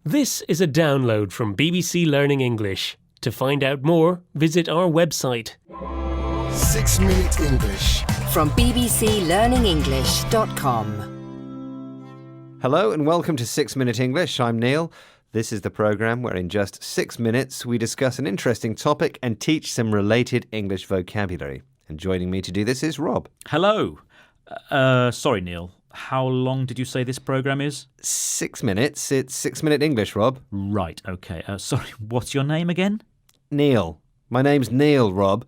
This is a download from BBC Learning English. To find out more, visit our website. 6 Minute English From bbclearningenglish.com. Hello and welcome to 6 Minute English. I'm Neil. This is the programme where in just 6 minutes we discuss an interesting topic and teach some related English vocabulary. And joining me to do this is Rob. Hello. Sorry, Neil. How long did you say this programme is? 6 minutes. It's 6 Minute English, Rob. Right, okay. Sorry, what's your name again? Neil. My name's Neil, Rob.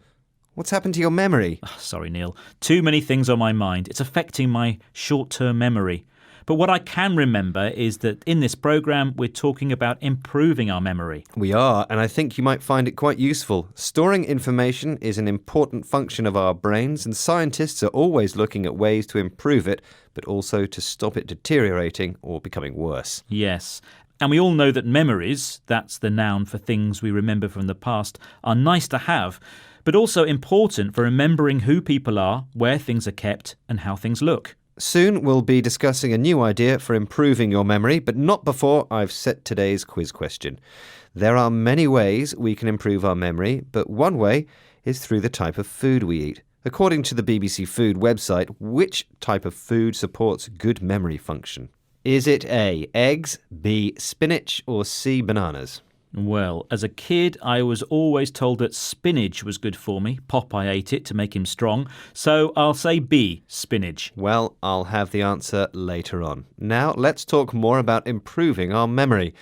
What's happened to your memory? Sorry, Neil. Too many things on my mind. It's affecting my short-term memory. But what I can remember is that in this programme, we're talking about improving our memory. We are, and I think you might find it quite useful. Storing information is an important function of our brains, and scientists are always looking at ways to improve it, but also to stop it deteriorating or becoming worse. Yes. And we all know that memories, that's the noun for things we remember from the past, are nice to have, but also important for remembering who people are, where things are kept, and how things look. Soon we'll be discussing a new idea for improving your memory, but not before I've set today's quiz question. There are many ways we can improve our memory, but one way is through the type of food we eat. According to the BBC Food website, which type of food supports good memory function? Is it A, eggs, B, spinach, or C, bananas? Well, as a kid, I was always told that spinach was good for me. Popeye ate it to make him strong. So I'll say B, spinach. Well, I'll have the answer later on. Now, let's talk more about improving our memory.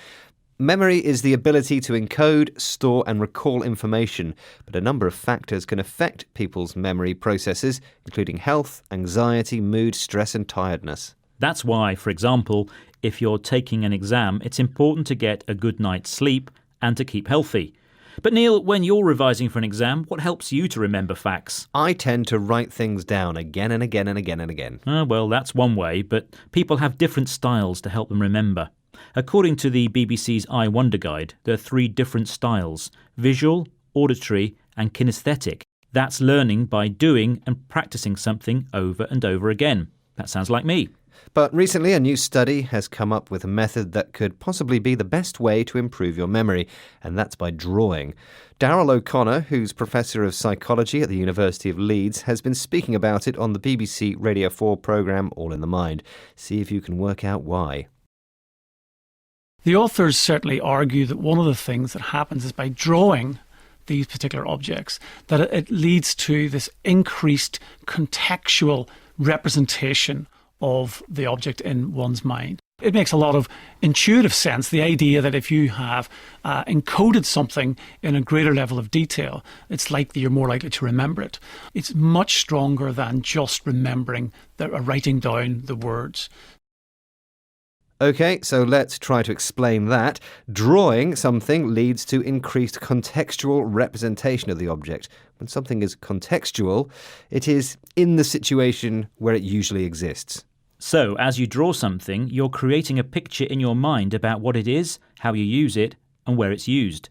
Memory is the ability to encode, store and recall information, but a number of factors can affect people's memory processes, including health, anxiety, mood, stress and tiredness. That's why, for example, if you're taking an exam, it's important to get a good night's sleep and to keep healthy. But Neil, when you're revising for an exam, what helps you to remember facts? I tend to write things down again and again and again and again. Well, that's one way, but people have different styles to help them remember. According to the BBC's I Wonder Guide, there are 3 different styles: visual, auditory and kinesthetic. That's learning by doing and practicing something over and over again. That sounds like me. But recently a new study has come up with a method that could possibly be the best way to improve your memory, and that's by drawing. Darrell O'Connor, who's Professor of Psychology at the University of Leeds, has been speaking about it on the BBC Radio 4 programme All in the Mind. See if you can work out why. The authors certainly argue that one of the things that happens is by drawing these particular objects, that it leads to this increased contextual representation of the object in one's mind. It makes a lot of intuitive sense, the idea that if you have encoded something in a greater level of detail, it's likely you're more likely to remember it. It's much stronger than just remembering, writing down the words. OK, so let's try to explain that. Drawing something leads to increased contextual representation of the object. When something is contextual, it is in the situation where it usually exists. So, as you draw something, you're creating a picture in your mind about what it is, how you use it, and where it's used.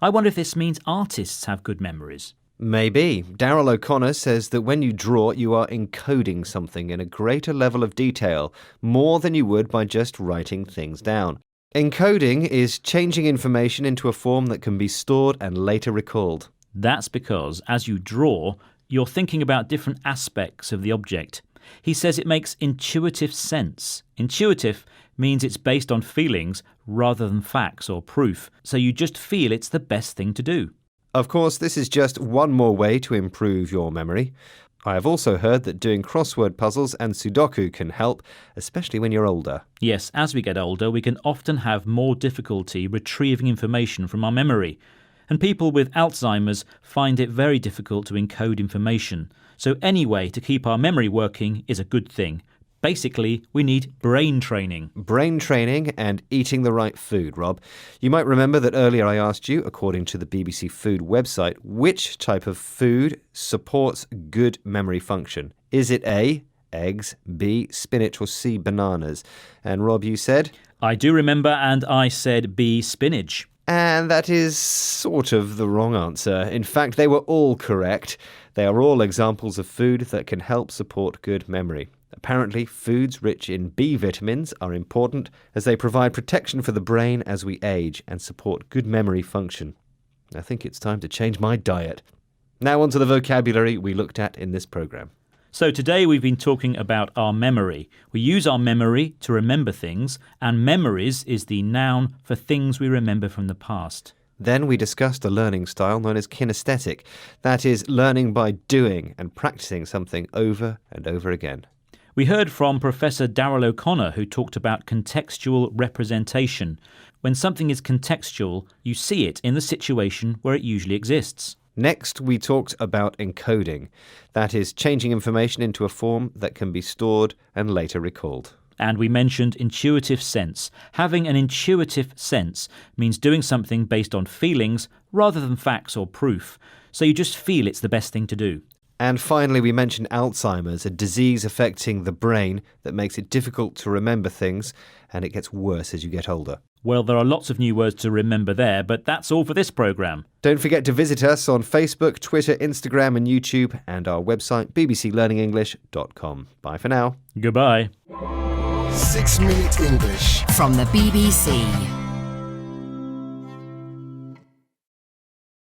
I wonder if this means artists have good memories. Maybe. Darrell O'Connor says that when you draw, you are encoding something in a greater level of detail, more than you would by just writing things down. Encoding is changing information into a form that can be stored and later recalled. That's because, as you draw, you're thinking about different aspects of the object. He says it makes intuitive sense. Intuitive means it's based on feelings rather than facts or proof, so you just feel it's the best thing to do. Of course, this is just one more way to improve your memory. I have also heard that doing crossword puzzles and Sudoku can help, especially when you're older. Yes, as we get older, we can often have more difficulty retrieving information from our memory. And people with Alzheimer's find it very difficult to encode information. So any way to keep our memory working is a good thing. Basically, we need brain training. Brain training and eating the right food, Rob. You might remember that earlier I asked you, according to the BBC Food website, which type of food supports good memory function. Is it A, eggs, B, spinach, or C, bananas? And Rob, you said? I do remember, and I said B, spinach. And that is sort of the wrong answer. In fact, they were all correct. They are all examples of food that can help support good memory. Apparently, foods rich in B vitamins are important as they provide protection for the brain as we age and support good memory function. I think it's time to change my diet. Now on to the vocabulary we looked at in this programme. So today we've been talking about our memory. We use our memory to remember things, and memories is the noun for things we remember from the past. Then we discussed a learning style known as kinesthetic. That is, learning by doing and practicing something over and over again. We heard from Professor Darrell O'Connor, who talked about contextual representation. When something is contextual, you see it in the situation where it usually exists. Next, we talked about encoding. That is, changing information into a form that can be stored and later recalled. And we mentioned intuitive sense. Having an intuitive sense means doing something based on feelings rather than facts or proof. So you just feel it's the best thing to do. And finally, we mentioned Alzheimer's, a disease affecting the brain that makes it difficult to remember things, and it gets worse as you get older. Well, there are lots of new words to remember there, but that's all for this programme. Don't forget to visit us on Facebook, Twitter, Instagram and YouTube, and our website bbclearningenglish.com. Bye for now. Goodbye. 6 Minute English. From the BBC.